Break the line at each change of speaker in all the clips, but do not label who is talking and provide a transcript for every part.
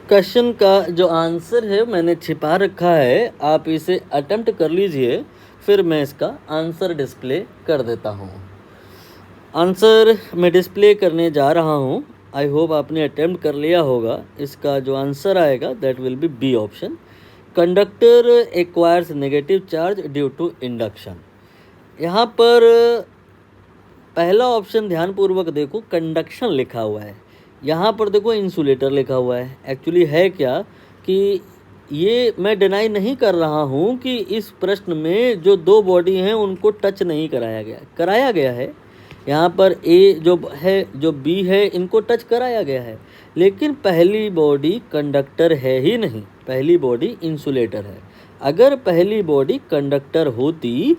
Question का जो answer है मैंने छिपा रखा है, आप इसे अटेम्प्ट कर लीजिए, फिर मैं इसका आंसर डिस्प्ले कर देता हूँ। आंसर मैं डिस्प्ले करने जा रहा हूँ। आई होप आपने अटेम्प्ट कर लिया होगा। इसका जो आंसर आएगा that will be B option. Conductor acquires negative charge due to induction. यहाँ पर पहला ऑप्शन ध्यानपूर्वक देखो, कंडक्शन लिखा हुआ है। यहाँ पर देखो इंसुलेटर लिखा हुआ है। एक्चुअली है क्या कि ये मैं डिनाई नहीं कर रहा हूँ कि इस प्रश्न में जो दो बॉडी हैं उनको टच नहीं कराया गया है। यहाँ पर ए जो है जो बी है इनको टच कराया गया है, लेकिन पहली बॉडी कंडक्टर है ही नहीं, पहली बॉडी इंसुलेटर है। अगर पहली बॉडी कंडक्टर होती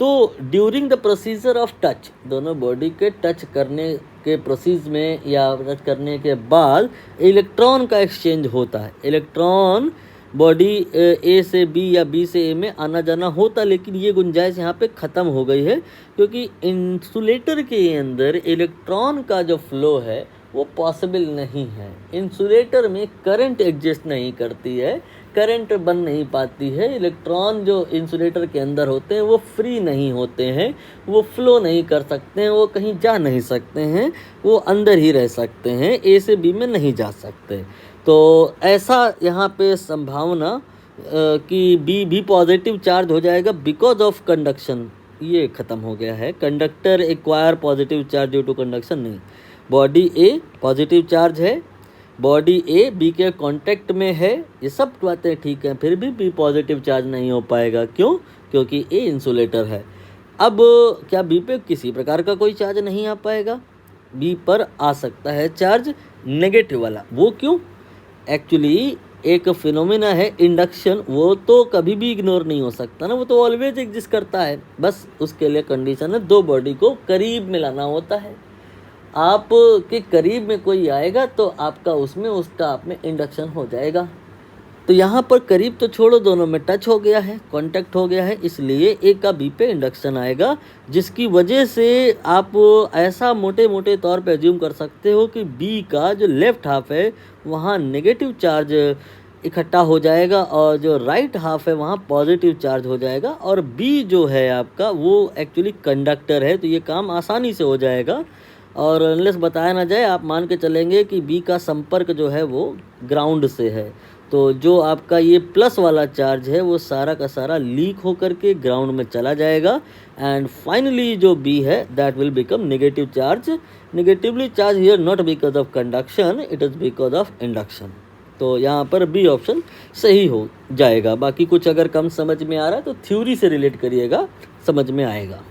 तो during the procedure of touch, दोनों बॉडी के टच करने के प्रोसीज में या टच करने के बाद इलेक्ट्रॉन का एक्सचेंज होता है। इलेक्ट्रॉन बॉडी ए से बी या बी से ए में आना जाना होता, लेकिन ये गुंजाइश यहाँ पे ख़त्म हो गई है, क्योंकि इंसुलेटर के अंदर इलेक्ट्रॉन का जो फ्लो है वो पॉसिबल नहीं है। इंसुलेटर में करंट एग्जिस्ट नहीं करती है, करंट बन नहीं पाती है। इलेक्ट्रॉन जो इंसुलेटर के अंदर होते हैं वो फ्री नहीं होते हैं, वो फ्लो नहीं कर सकते हैं, वो कहीं जा नहीं सकते हैं, वो अंदर ही रह सकते हैं, ए से बी में नहीं जा सकते। तो ऐसा यहाँ पे संभावना कि बी भी पॉजिटिव चार्ज हो जाएगा बिकॉज ऑफ कंडक्शन, ये ख़त्म हो गया है। Conductor acquire positive charge due to conduction नहीं। बॉडी ए पॉजिटिव चार्ज है, बॉडी ए बी के कांटेक्ट में है, ये सब बातें ठीक हैं, फिर भी बी पॉजिटिव चार्ज नहीं हो पाएगा। क्यों? क्योंकि ए इंसुलेटर है। अब क्या बी पे किसी प्रकार का कोई चार्ज नहीं आ पाएगा? बी पर आ सकता है चार्ज नेगेटिव वाला। वो क्यों? एक्चुअली एक फिनोमेना है इंडक्शन, वो तो कभी भी इग्नोर नहीं हो सकता ना, वो तो ऑलवेज एग्जिस्ट करता है। बस उसके लिए कंडीशन है दो बॉडी को करीब में लाना होता है। आप के करीब में कोई आएगा तो आपका उसमें उसका आप में इंडक्शन हो जाएगा। तो यहाँ पर करीब तो छोड़ो, दोनों में टच हो गया है, कांटेक्ट हो गया है, इसलिए ए का बी पे इंडक्शन आएगा, जिसकी वजह से आप ऐसा मोटे मोटे तौर पे अज्यूम कर सकते हो कि बी का जो लेफ्ट हाफ है वहाँ नेगेटिव चार्ज इकट्ठा हो जाएगा और जो राइट हाफ है वहाँ पॉजिटिव चार्ज हो जाएगा, और बी जो है आपका वो एक्चुअली कंडक्टर है, तो ये काम आसानी से हो जाएगा। और अनलेस बताया ना जाए, आप मान के चलेंगे कि बी का संपर्क जो है वो ग्राउंड से है, तो जो आपका ये प्लस वाला चार्ज है वो सारा का सारा लीक होकर के ग्राउंड में चला जाएगा, एंड फाइनली जो बी है that will become negative charge. Negatively charge here not because of conduction, it is because of induction. तो यहाँ पर बी ऑप्शन सही हो जाएगा। बाकी कुछ अगर कम समझ में आ रहा है तो थ्योरी से रिलेट करिएगा, समझ में आएगा।